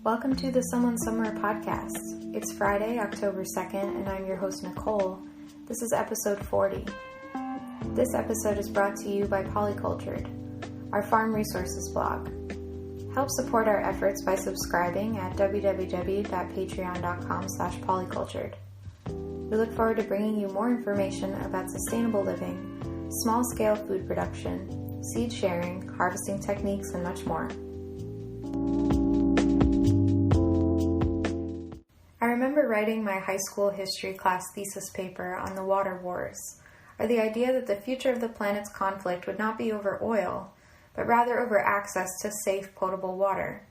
Welcome to the Someone Somewhere podcast. It's Friday, October 2nd, and I'm your host, Nicole. This is episode 40. This episode is brought to you by Polycultured, our farm resources blog. Help support our efforts by subscribing at www.patreon.com/polycultured. We look forward to bringing you more information about sustainable living, small-scale food production, seed sharing, harvesting techniques, and much more. I remember writing my high school history class thesis paper on the water wars, or the idea that the future of the planet's conflict would not be over oil, but rather over access to safe, potable water.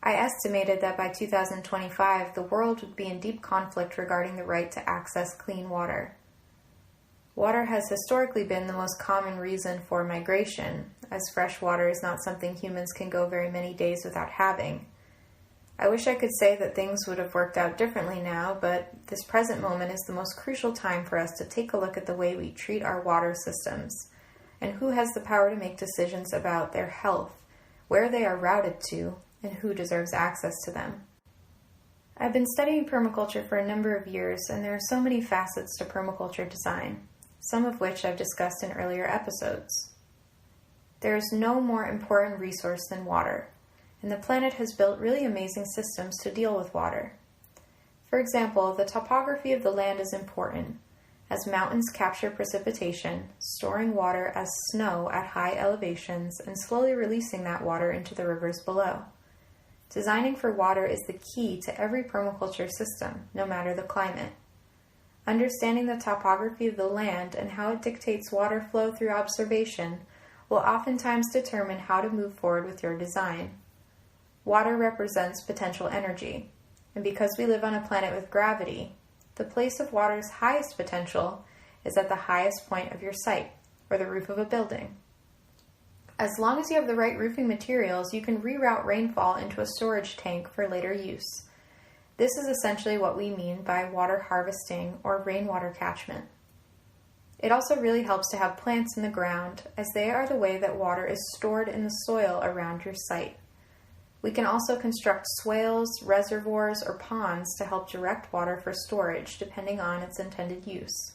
I estimated that by 2025, the world would be in deep conflict regarding the right to access clean water. Water has historically been the most common reason for migration, as fresh water is not something humans can go very many days without having. I wish I could say that things would have worked out differently now, but this present moment is the most crucial time for us to take a look at the way we treat our water systems, and who has the power to make decisions about their health, where they are routed to, and who deserves access to them. I've been studying permaculture for a number of years, and there are so many facets to permaculture design, some of which I've discussed in earlier episodes. There is no more important resource than water, and the planet has built really amazing systems to deal with water. For example, the topography of the land is important, as mountains capture precipitation, storing water as snow at high elevations and slowly releasing that water into the rivers below. Designing for water is the key to every permaculture system, no matter the climate. Understanding the topography of the land and how it dictates water flow through observation will oftentimes determine how to move forward with your design. Water represents potential energy, and because we live on a planet with gravity, the place of water's highest potential is at the highest point of your site, or the roof of a building. As long as you have the right roofing materials, you can reroute rainfall into a storage tank for later use. This is essentially what we mean by water harvesting or rainwater catchment. It also really helps to have plants in the ground, as they are the way that water is stored in the soil around your site. We can also construct swales, reservoirs, or ponds to help direct water for storage, depending on its intended use.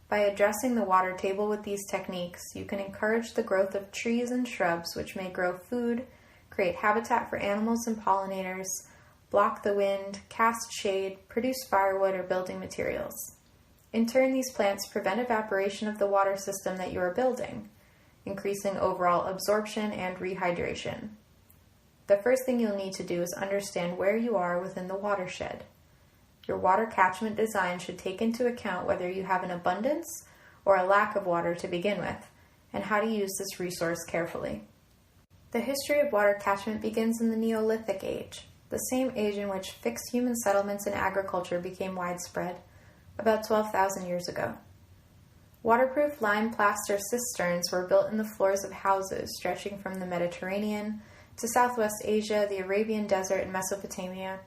By addressing the water table with these techniques, you can encourage the growth of trees and shrubs which may grow food, create habitat for animals and pollinators, block the wind, cast shade, produce firewood or building materials. In turn, these plants prevent evaporation of the water system that you are building, increasing overall absorption and rehydration. The first thing you'll need to do is understand where you are within the watershed. Your water catchment design should take into account whether you have an abundance or a lack of water to begin with, and how to use this resource carefully. The history of water catchment begins in the Neolithic age, the same age in which fixed human settlements and agriculture became widespread, about 12,000 years ago. Waterproof lime plaster cisterns were built in the floors of houses stretching from the Mediterranean to Southwest Asia, the Arabian Desert, and Mesopotamia.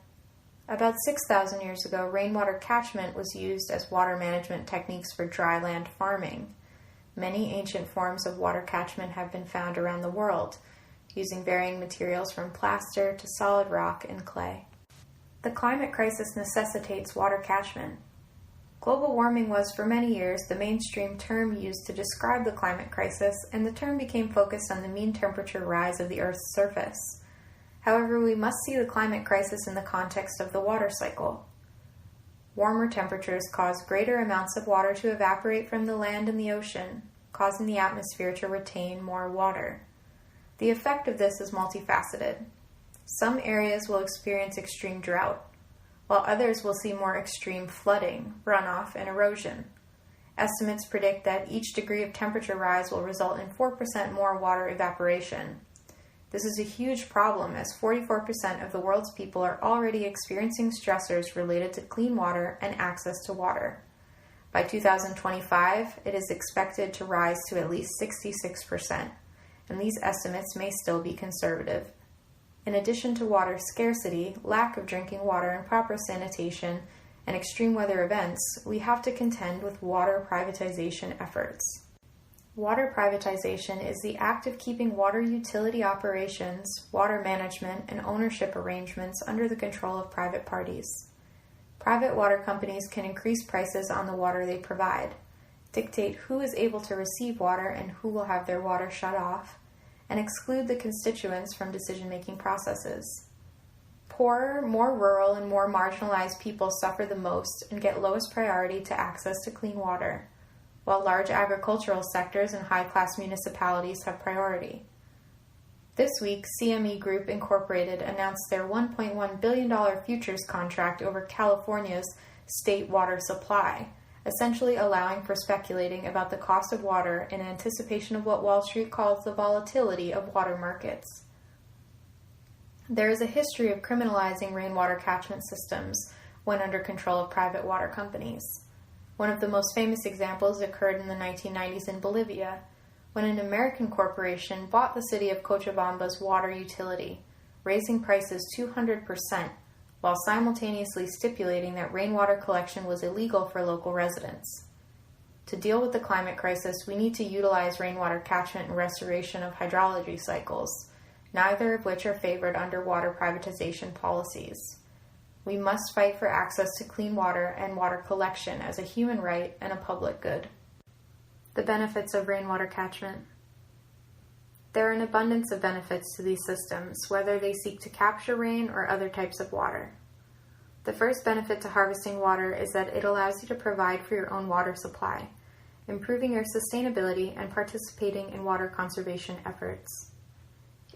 About 6,000 years ago, rainwater catchment was used as water management techniques for dry land farming. Many ancient forms of water catchment have been found around the world, using varying materials from plaster to solid rock and clay. The climate crisis necessitates water catchment. Global warming was, for many years, the mainstream term used to describe the climate crisis, and the term became focused on the mean temperature rise of the Earth's surface. However, we must see the climate crisis in the context of the water cycle. Warmer temperatures cause greater amounts of water to evaporate from the land and the ocean, causing the atmosphere to retain more water. The effect of this is multifaceted. Some areas will experience extreme drought, while others will see more extreme flooding, runoff, and erosion. Estimates predict that each degree of temperature rise will result in 4% more water evaporation. This is a huge problem, as 44% of the world's people are already experiencing stressors related to clean water and access to water. By 2025, it is expected to rise to at least 66%, and these estimates may still be conservative. In addition to water scarcity, lack of drinking water and proper sanitation, and extreme weather events, we have to contend with water privatization efforts. Water privatization is the act of keeping water utility operations, water management, and ownership arrangements under the control of private parties. Private water companies can increase prices on the water they provide, dictate who is able to receive water and who will have their water shut off, and exclude the constituents from decision-making processes. Poorer, more rural, and more marginalized people suffer the most and get lowest priority to access to clean water, while large agricultural sectors and high-class municipalities have priority. This week, CME Group Incorporated announced their $1.1 billion futures contract over California's state water supply, essentially allowing for speculating about the cost of water in anticipation of what Wall Street calls the volatility of water markets. There is a history of criminalizing rainwater catchment systems when under control of private water companies. One of the most famous examples occurred in the 1990s in Bolivia, when an American corporation bought the city of Cochabamba's water utility, raising prices 200%, while simultaneously stipulating that rainwater collection was illegal for local residents. To deal with the climate crisis, we need to utilize rainwater catchment and restoration of hydrology cycles, neither of which are favored under water privatization policies. We must fight for access to clean water and water collection as a human right and a public good. The benefits of rainwater catchment. There are an abundance of benefits to these systems, whether they seek to capture rain or other types of water. The first benefit to harvesting water is that it allows you to provide for your own water supply, improving your sustainability and participating in water conservation efforts.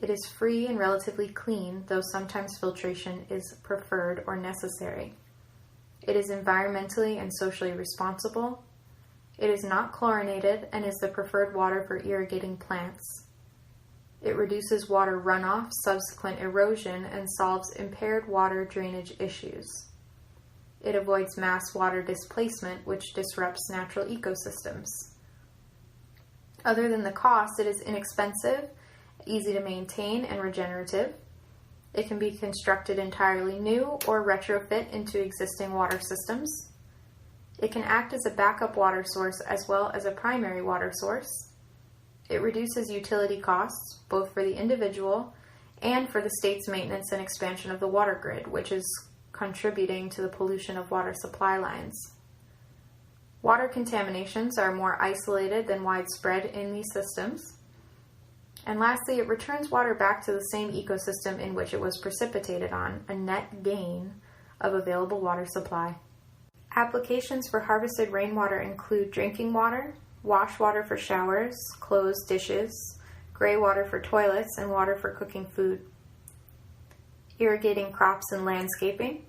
It is free and relatively clean, though sometimes filtration is preferred or necessary. It is environmentally and socially responsible. It is not chlorinated and is the preferred water for irrigating plants. It reduces water runoff, subsequent erosion, and solves impaired water drainage issues. It avoids mass water displacement, which disrupts natural ecosystems. Other than the cost, it is inexpensive, easy to maintain, and regenerative. It can be constructed entirely new or retrofit into existing water systems. It can act as a backup water source as well as a primary water source. It reduces utility costs, both for the individual and for the state's maintenance and expansion of the water grid, which is contributing to the pollution of water supply lines. Water contaminations are more isolated than widespread in these systems. And lastly, it returns water back to the same ecosystem in which it was precipitated on, a net gain of available water supply. Applications for harvested rainwater include drinking water, wash water for showers, clothes, dishes, gray water for toilets, and water for cooking food. Irrigating crops and landscaping,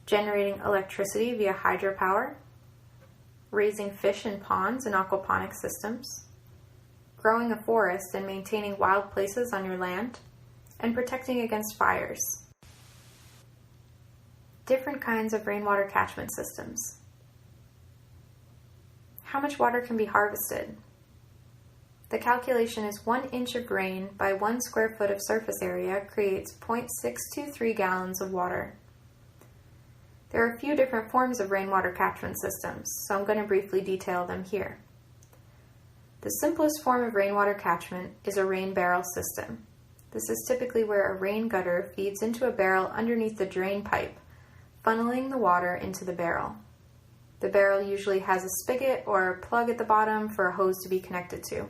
generating electricity via hydropower, raising fish in ponds and aquaponic systems, growing a forest and maintaining wild places on your land, and protecting against fires. Different kinds of rainwater catchment systems. How much water can be harvested? The calculation is 1 inch of rain by 1 square foot of surface area creates 0.623 gallons of water. There are a few different forms of rainwater catchment systems, so I'm going to briefly detail them here. The simplest form of rainwater catchment is a rain barrel system. This is typically where a rain gutter feeds into a barrel underneath the drain pipe, funneling the water into the barrel. The barrel usually has a spigot or a plug at the bottom for a hose to be connected to.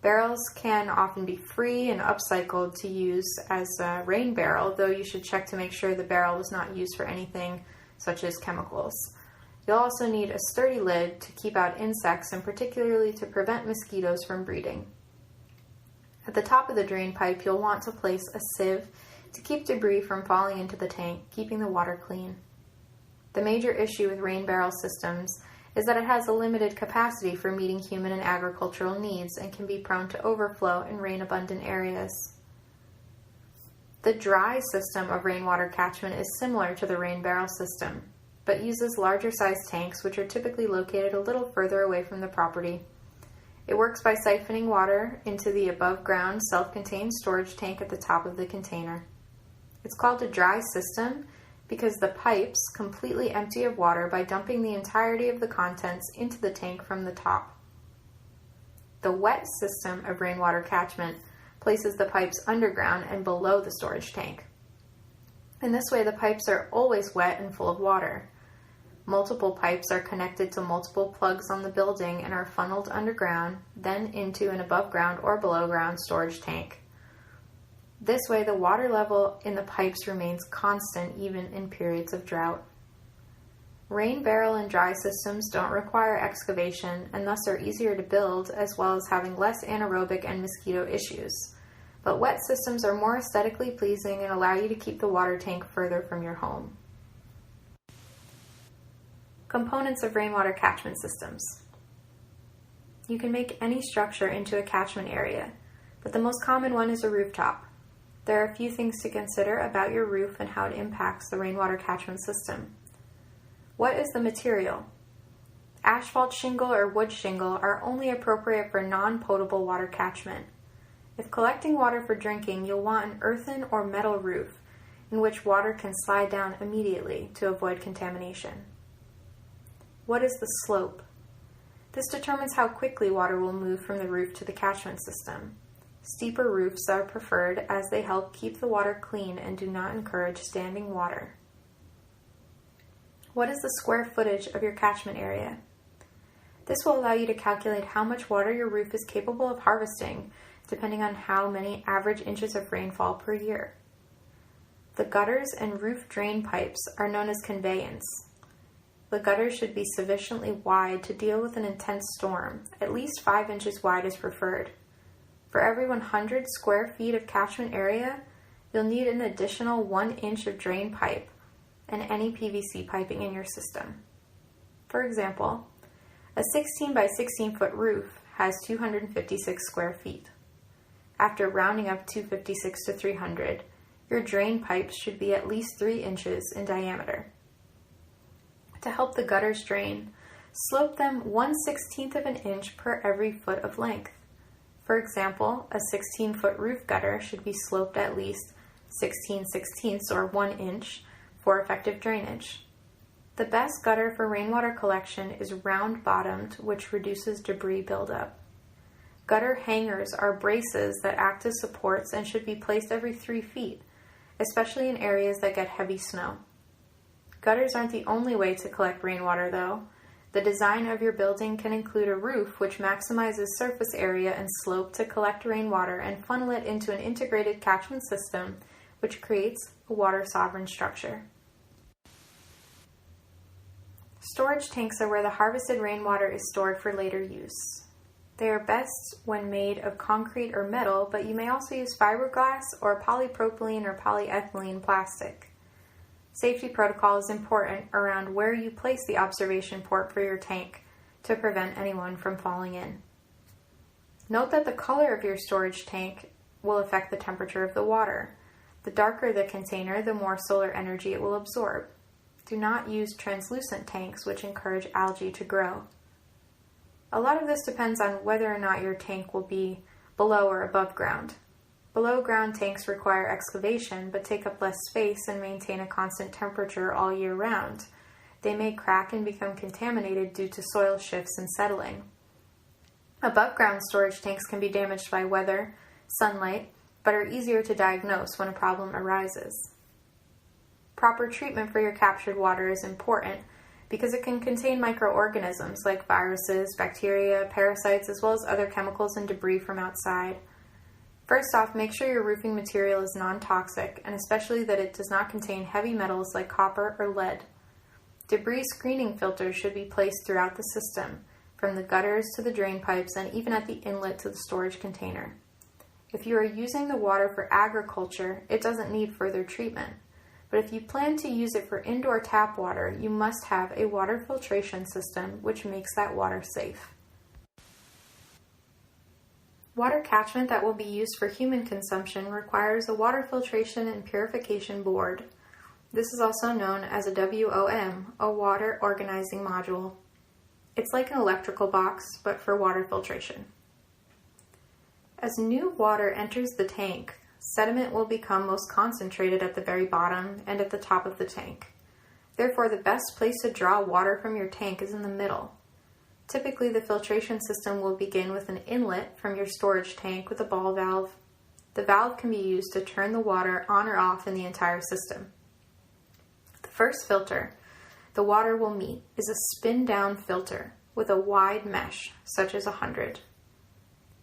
Barrels can often be free and upcycled to use as a rain barrel, though you should check to make sure the barrel was not used for anything such as chemicals. You'll also need a sturdy lid to keep out insects and particularly to prevent mosquitoes from breeding. At the top of the drain pipe, you'll want to place a sieve to keep debris from falling into the tank, keeping the water clean. The major issue with rain barrel systems is that it has a limited capacity for meeting human and agricultural needs and can be prone to overflow in rain-abundant areas. The dry system of rainwater catchment is similar to the rain barrel system, but uses larger-sized tanks which are typically located a little further away from the property. It works by siphoning water into the above-ground self-contained storage tank at the top of the container. It's called a dry system because the pipes completely empty of water by dumping the entirety of the contents into the tank from the top. The wet system of rainwater catchment places the pipes underground and below the storage tank. In this way, the pipes are always wet and full of water. Multiple pipes are connected to multiple plugs on the building and are funneled underground, then into an above ground or below ground storage tank. This way, the water level in the pipes remains constant even in periods of drought. Rain barrel and dry systems don't require excavation and thus are easier to build, as well as having less anaerobic and mosquito issues. But wet systems are more aesthetically pleasing and allow you to keep the water tank further from your home. Components of rainwater catchment systems. You can make any structure into a catchment area, but the most common one is a rooftop. There are a few things to consider about your roof and how it impacts the rainwater catchment system. What is the material? Asphalt shingle or wood shingle are only appropriate for non-potable water catchment. If collecting water for drinking, you'll want an earthen or metal roof in which water can slide down immediately to avoid contamination. What is the slope? This determines how quickly water will move from the roof to the catchment system. Steeper roofs are preferred as they help keep the water clean and do not encourage standing water. What is the square footage of your catchment area? This will allow you to calculate how much water your roof is capable of harvesting, depending on how many average inches of rainfall per year. The gutters and roof drain pipes are known as conveyance. The gutters should be sufficiently wide to deal with an intense storm. At least 5 inches wide is preferred. For every 100 square feet of catchment area, you'll need an additional 1 inch of drain pipe and any PVC piping in your system. For example, a 16 by 16 foot roof has 256 square feet. After rounding up 256 to 300, your drain pipes should be at least 3 inches in diameter. To help the gutters drain, slope them 1/16 of an inch per every foot of length. For example, a 16-foot roof gutter should be sloped at least 16/16 or 1 inch for effective drainage. The best gutter for rainwater collection is round-bottomed, which reduces debris buildup. Gutter hangers are braces that act as supports and should be placed every 3 feet, especially in areas that get heavy snow. Gutters aren't the only way to collect rainwater, though. The design of your building can include a roof which maximizes surface area and slope to collect rainwater and funnel it into an integrated catchment system, which creates a water-sovereign structure. Storage tanks are where the harvested rainwater is stored for later use. They are best when made of concrete or metal, but you may also use fiberglass or polypropylene or polyethylene plastic. Safety protocol is important around where you place the observation port for your tank to prevent anyone from falling in. Note that the color of your storage tank will affect the temperature of the water. The darker the container, the more solar energy it will absorb. Do not use translucent tanks, which encourage algae to grow. A lot of this depends on whether or not your tank will be below or above ground. Below ground tanks require excavation but take up less space and maintain a constant temperature all year round. They may crack and become contaminated due to soil shifts and settling. Above ground storage tanks can be damaged by weather, sunlight, but are easier to diagnose when a problem arises. Proper treatment for your captured water is important because it can contain microorganisms like viruses, bacteria, parasites, as well as other chemicals and debris from outside. First off, make sure your roofing material is non-toxic, and especially that it does not contain heavy metals like copper or lead. Debris screening filters should be placed throughout the system, from the gutters to the drain pipes and even at the inlet to the storage container. If you are using the water for agriculture, it doesn't need further treatment. But if you plan to use it for indoor tap water, you must have a water filtration system which makes that water safe. Water catchment that will be used for human consumption requires a water filtration and purification board. This is also known as a WOM, a water organizing module. It's like an electrical box, but for water filtration. As new water enters the tank, sediment will become most concentrated at the very bottom and at the top of the tank. Therefore, the best place to draw water from your tank is in the middle. Typically, the filtration system will begin with an inlet from your storage tank with a ball valve. The valve can be used to turn the water on or off in the entire system. The first filter the water will meet is a spin-down filter with a wide mesh, such as 100.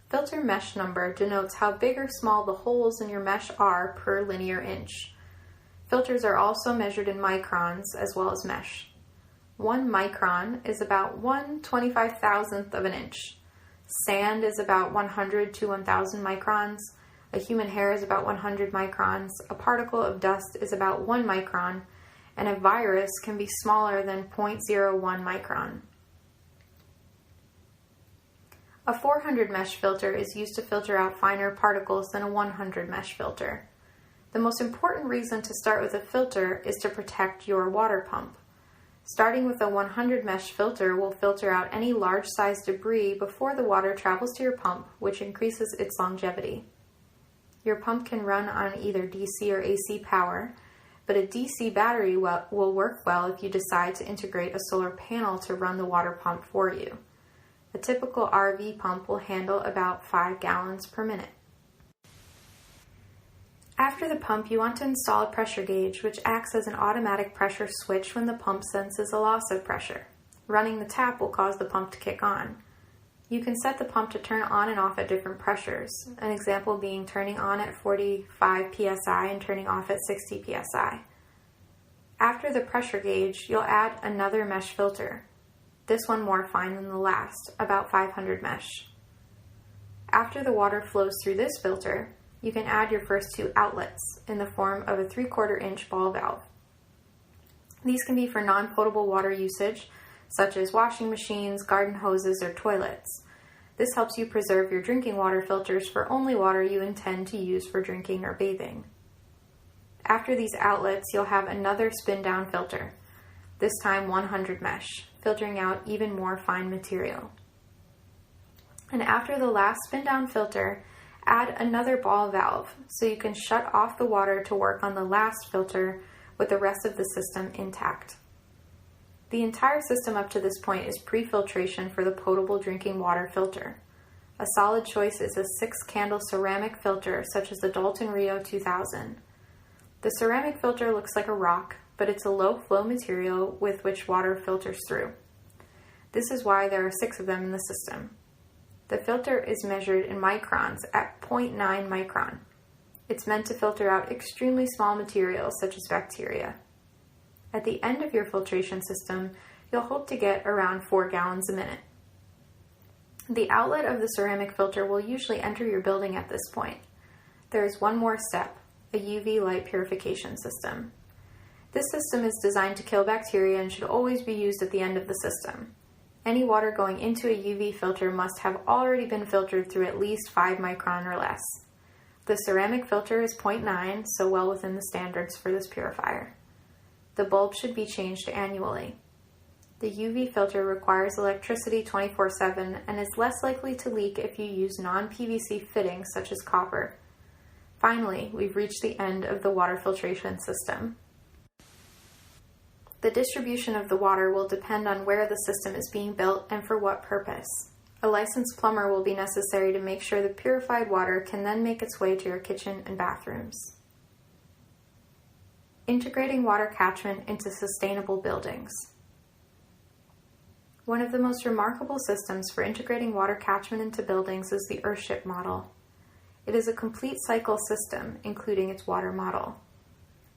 Filter mesh number denotes how big or small the holes in your mesh are per linear inch. Filters are also measured in microns as well as mesh. 1 micron is about 1/25,000th of an inch. Sand is about 100 to 1,000 microns. A human hair is about 100 microns. A particle of dust is about 1 micron. And a virus can be smaller than 0.01 micron. A 400 mesh filter is used to filter out finer particles than a 100 mesh filter. The most important reason to start with a filter is to protect your water pump. Starting with a 100 mesh filter will filter out any large-sized debris before the water travels to your pump, which increases its longevity. Your pump can run on either DC or AC power, but a DC battery will work well if you decide to integrate a solar panel to run the water pump for you. A typical RV pump will handle about 5 gallons per minute. After the pump, you want to install a pressure gauge, which acts as an automatic pressure switch when the pump senses a loss of pressure. Running the tap will cause the pump to kick on. You can set the pump to turn on and off at different pressures, an example being turning on at 45 psi and turning off at 60 psi. After the pressure gauge, you'll add another mesh filter, this one more fine than the last, about 500 mesh. After the water flows through this filter, you can add your first 2 outlets in the form of a 3/4 inch ball valve. These can be for non-potable water usage, such as washing machines, garden hoses, or toilets. This helps you preserve your drinking water filters for only water you intend to use for drinking or bathing. After these outlets, you'll have another spin-down filter, this time 100 mesh, filtering out even more fine material. And after the last spin-down filter, add another ball valve so you can shut off the water to work on the last filter with the rest of the system intact. The entire system up to this point is pre-filtration for the potable drinking water filter. A solid choice is a 6-candle ceramic filter such as the Dalton Rio 2000. The ceramic filter looks like a rock, but it's a low-flow material with which water filters through. This is why there are 6 of them in the system. The filter is measured in microns at 0.9 micron. It's meant to filter out extremely small materials such as bacteria. At the end of your filtration system, you'll hope to get around 4 gallons a minute. The outlet of the ceramic filter will usually enter your building at this point. There is one more step, a UV light purification system. This system is designed to kill bacteria and should always be used at the end of the system. Any water going into a UV filter must have already been filtered through at least 5 micron or less. The ceramic filter is 0.9, so well within the standards for this purifier. The bulb should be changed annually. The UV filter requires electricity 24/7 and is less likely to leak if you use non-PVC fittings such as copper. Finally, we've reached the end of the water filtration system. The distribution of the water will depend on where the system is being built and for what purpose. A licensed plumber will be necessary to make sure the purified water can then make its way to your kitchen and bathrooms. Integrating water catchment into sustainable buildings. One of the most remarkable systems for integrating water catchment into buildings is the Earthship model. It is a complete cycle system, including its water model.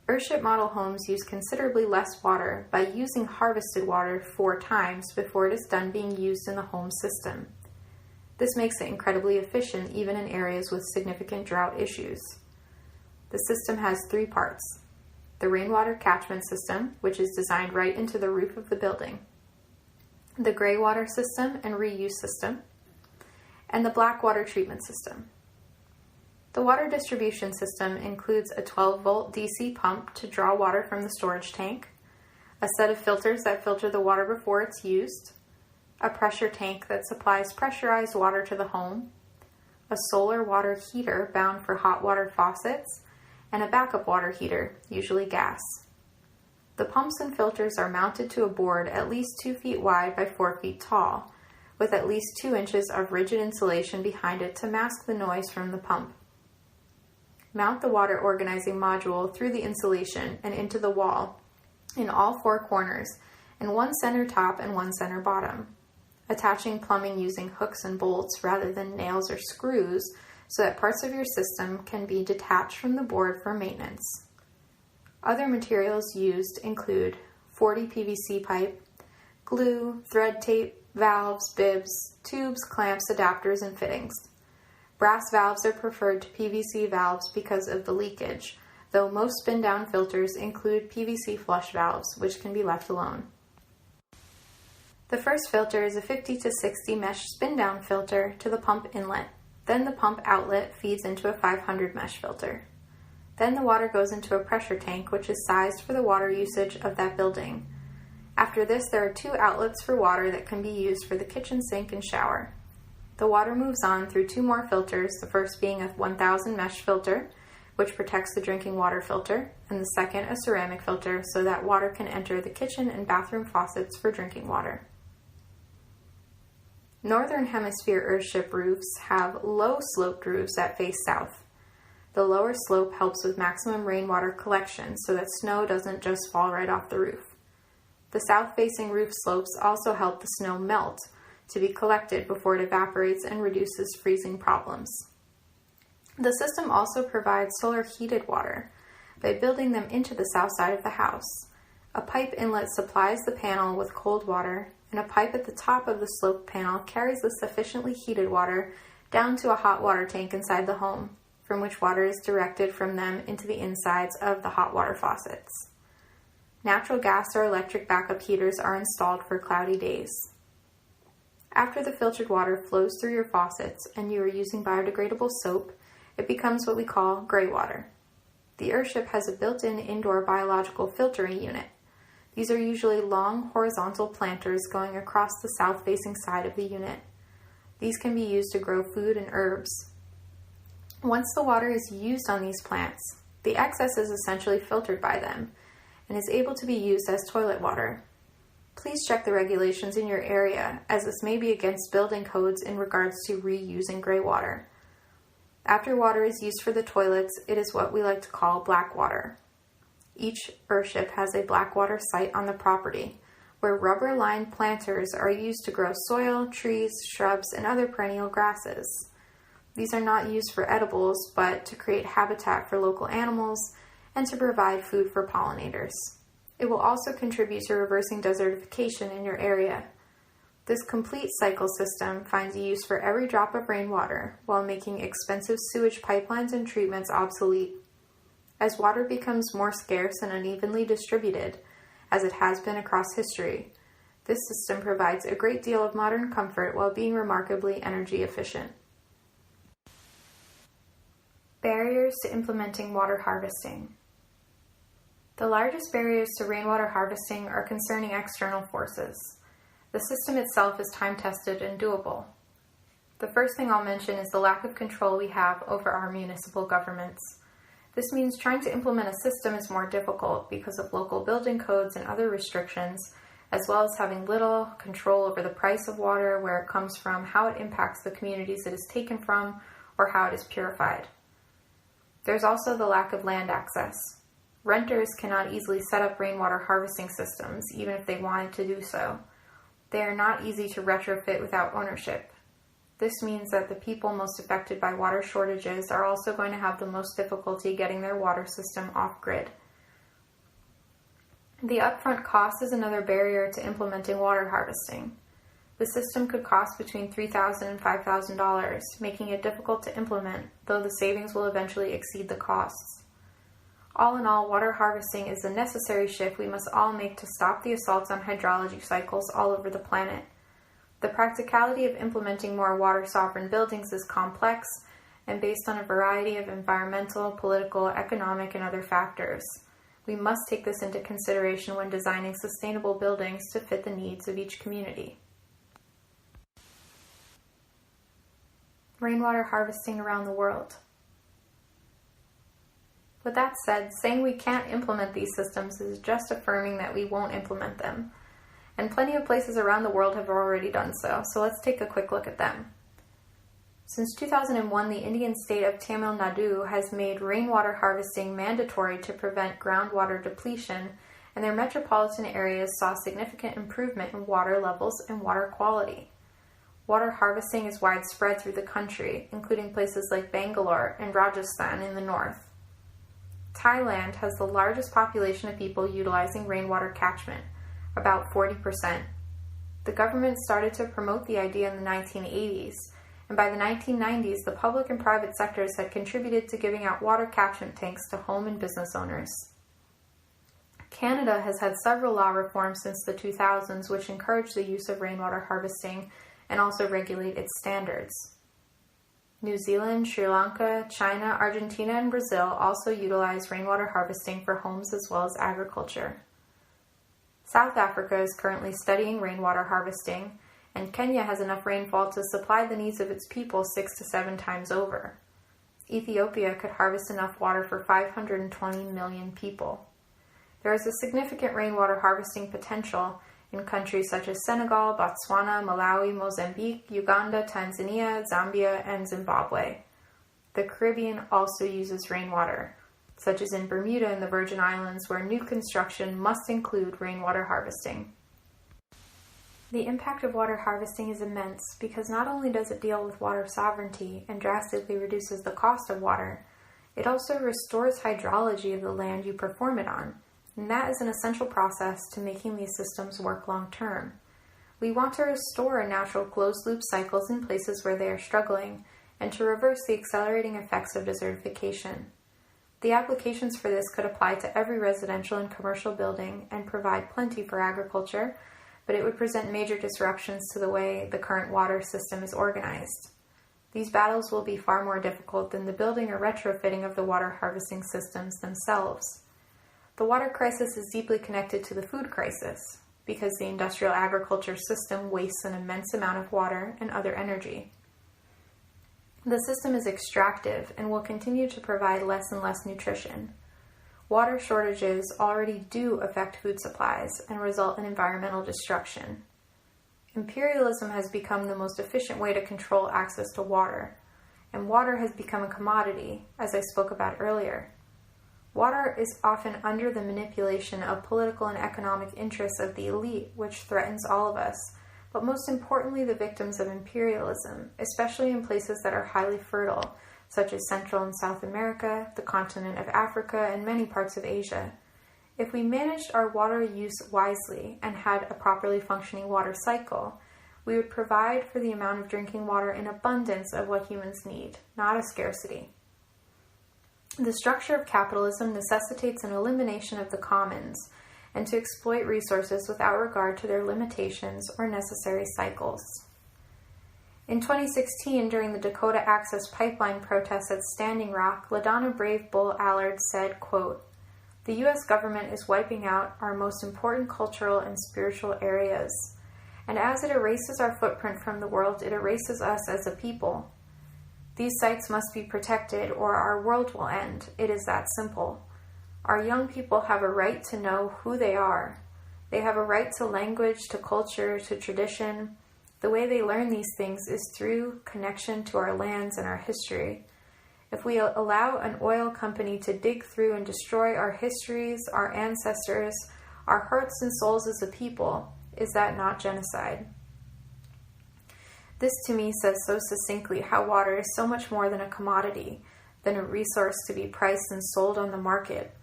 Earthship model homes use considerably less water by using harvested water 4 times before it is done being used in the home system. This makes it incredibly efficient even in areas with significant drought issues. The system has 3 parts. The rainwater catchment system, which is designed right into the roof of the building, the gray water system and reuse system, and the black water treatment system. The water distribution system includes a 12-volt DC pump to draw water from the storage tank, a set of filters that filter the water before it's used, a pressure tank that supplies pressurized water to the home, a solar water heater bound for hot water faucets, and a backup water heater, usually gas. The pumps and filters are mounted to a board at least 2 feet wide by 4 feet tall, with at least 2 inches of rigid insulation behind it to mask the noise from the pump. Mount the water organizing module through the insulation and into the wall in all 4 corners, and 1 center top and 1 center bottom, attaching plumbing using hooks and bolts rather than nails or screws so that parts of your system can be detached from the board for maintenance. Other materials used include 40 PVC pipe, glue, thread tape, valves, bibs, tubes, clamps, adapters, and fittings. Brass valves are preferred to PVC valves because of the leakage, though most spin-down filters include PVC flush valves, which can be left alone. The first filter is a 50 to 60 mesh spin-down filter to the pump inlet. Then the pump outlet feeds into a 500 mesh filter. Then the water goes into a pressure tank, which is sized for the water usage of that building. After this, there are 2 outlets for water that can be used for the kitchen sink and shower. The water moves on through 2 more filters, the first being a 1000 mesh filter, which protects the drinking water filter, and the second a ceramic filter so that water can enter the kitchen and bathroom faucets for drinking water. Northern Hemisphere Earthship roofs have low-sloped roofs that face south. The lower slope helps with maximum rainwater collection so that snow doesn't just fall right off the roof. The south-facing roof slopes also help the snow melt to be collected before it evaporates and reduces freezing problems. The system also provides solar heated water by building them into the south side of the house. A pipe inlet supplies the panel with cold water, and a pipe at the top of the sloped panel carries the sufficiently heated water down to a hot water tank inside the home, from which water is directed from them into the insides of the hot water faucets. Natural gas or electric backup heaters are installed for cloudy days. After the filtered water flows through your faucets and you are using biodegradable soap, it becomes what we call gray water. The Earthship has a built-in indoor biological filtering unit. These are usually long horizontal planters going across the south-facing side of the unit. These can be used to grow food and herbs. Once the water is used on these plants, the excess is essentially filtered by them and is able to be used as toilet water. Please check the regulations in your area, as this may be against building codes in regards to reusing gray water. After water is used for the toilets, it is what we like to call black water. Each Earthship has a black water site on the property, where rubber-lined planters are used to grow soil, trees, shrubs, and other perennial grasses. These are not used for edibles, but to create habitat for local animals and to provide food for pollinators. It will also contribute to reversing desertification in your area. This complete cycle system finds use for every drop of rainwater while making expensive sewage pipelines and treatments obsolete. As water becomes more scarce and unevenly distributed, as it has been across history, this system provides a great deal of modern comfort while being remarkably energy efficient. Barriers to implementing water harvesting. The largest barriers to rainwater harvesting are concerning external forces. The system itself is time-tested and doable. The first thing I'll mention is the lack of control we have over our municipal governments. This means trying to implement a system is more difficult because of local building codes and other restrictions, as well as having little control over the price of water, where it comes from, how it impacts the communities it is taken from, or how it is purified. There's also the lack of land access. Renters cannot easily set up rainwater harvesting systems, even if they wanted to do so. They are not easy to retrofit without ownership. This means that the people most affected by water shortages are also going to have the most difficulty getting their water system off-grid. The upfront cost is another barrier to implementing water harvesting. The system could cost between $3,000 and $5,000, making it difficult to implement, though the savings will eventually exceed the costs. All in all, water harvesting is a necessary shift we must all make to stop the assaults on hydrology cycles all over the planet. The practicality of implementing more water-sovereign buildings is complex and based on a variety of environmental, political, economic, and other factors. We must take this into consideration when designing sustainable buildings to fit the needs of each community. Rainwater harvesting around the world. With that said, saying we can't implement these systems is just affirming that we won't implement them. and plenty of places around the world have already done so let's take a quick look at them. Since 2001, the Indian state of Tamil Nadu has made rainwater harvesting mandatory to prevent groundwater depletion, and their metropolitan areas saw significant improvement in water levels and water quality. Water harvesting is widespread through the country, including places like Bangalore and Rajasthan in the north. Thailand has the largest population of people utilizing rainwater catchment, about 40%. The government started to promote the idea in the 1980s, and by the 1990s, the public and private sectors had contributed to giving out water catchment tanks to home and business owners. Canada has had several law reforms since the 2000s which encourage the use of rainwater harvesting and also regulate its standards. New Zealand, Sri Lanka, China, Argentina, and Brazil also utilize rainwater harvesting for homes as well as agriculture. South Africa is currently studying rainwater harvesting, and Kenya has enough rainfall to supply the needs of its people 6 to 7 times over. Ethiopia could harvest enough water for 520 million people. There is a significant rainwater harvesting potential in countries such as Senegal, Botswana, Malawi, Mozambique, Uganda, Tanzania, Zambia, and Zimbabwe. The Caribbean also uses rainwater, such as in Bermuda and the Virgin Islands, where new construction must include rainwater harvesting. The impact of water harvesting is immense because not only does it deal with water sovereignty and drastically reduces the cost of water, it also restores hydrology of the land you perform it on, and that is an essential process to making these systems work long term. We want to restore natural closed-loop cycles in places where they are struggling, and to reverse the accelerating effects of desertification. The applications for this could apply to every residential and commercial building and provide plenty for agriculture, but it would present major disruptions to the way the current water system is organized. These battles will be far more difficult than the building or retrofitting of the water harvesting systems themselves. The water crisis is deeply connected to the food crisis, because the industrial agriculture system wastes an immense amount of water and other energy. The system is extractive and will continue to provide less and less nutrition. Water shortages already do affect food supplies and result in environmental destruction. Imperialism has become the most efficient way to control access to water, and water has become a commodity, as I spoke about earlier. Water is often under the manipulation of political and economic interests of the elite, which threatens all of us, but most importantly the victims of imperialism, especially in places that are highly fertile, such as Central and South America, the continent of Africa, and many parts of Asia. If we managed our water use wisely and had a properly functioning water cycle, we would provide for the amount of drinking water in abundance of what humans need, not a scarcity. The structure of capitalism necessitates an elimination of the commons and to exploit resources without regard to their limitations or necessary cycles. In 2016, during the Dakota Access Pipeline protests at Standing Rock, LaDonna Brave Bull Allard said, quote, "The U.S. government is wiping out our most important cultural and spiritual areas, and as it erases our footprint from the world, it erases us as a people. These sites must be protected or our world will end. It is that simple. Our young people have a right to know who they are. They have a right to language, to culture, to tradition. The way they learn these things is through connection to our lands and our history. If we allow an oil company to dig through and destroy our histories, our ancestors, our hearts and souls as a people, is that not genocide?" This to me says so succinctly how water is so much more than a commodity, than a resource to be priced and sold on the market.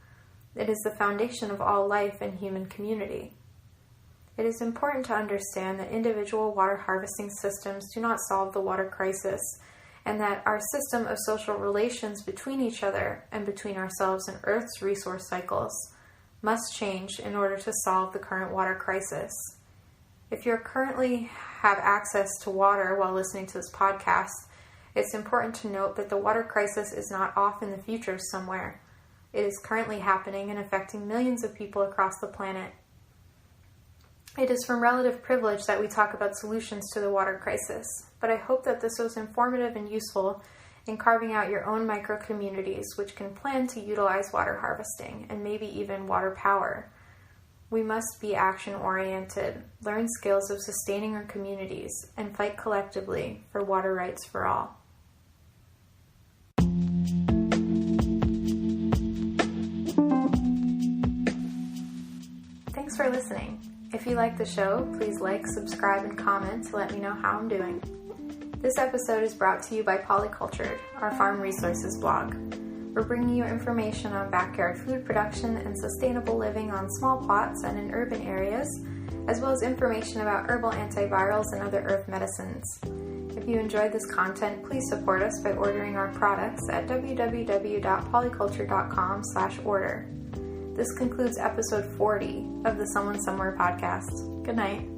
It is the foundation of all life and human community. It is important to understand that individual water harvesting systems do not solve the water crisis, and that our system of social relations between each other and between ourselves and Earth's resource cycles must change in order to solve the current water crisis. If you currently have access to water while listening to this podcast, it's important to note that the water crisis is not off in the future somewhere. It is currently happening and affecting millions of people across the planet. It is from relative privilege that we talk about solutions to the water crisis, but I hope that this was informative and useful in carving out your own micro-communities which can plan to utilize water harvesting and maybe even water power. We must be action-oriented, learn skills of sustaining our communities, and fight collectively for water rights for all. Thanks for listening. If you like the show, please like, subscribe, and comment to let me know how I'm doing. This episode is brought to you by Polycultured, our farm resources blog. We're bringing you information on backyard food production and sustainable living on small plots and in urban areas, as well as information about herbal antivirals and other earth medicines. If you enjoyed this content, please support us by ordering our products at www.polyculture.com/order. This concludes episode 40 of the Someone Somewhere podcast. Good night.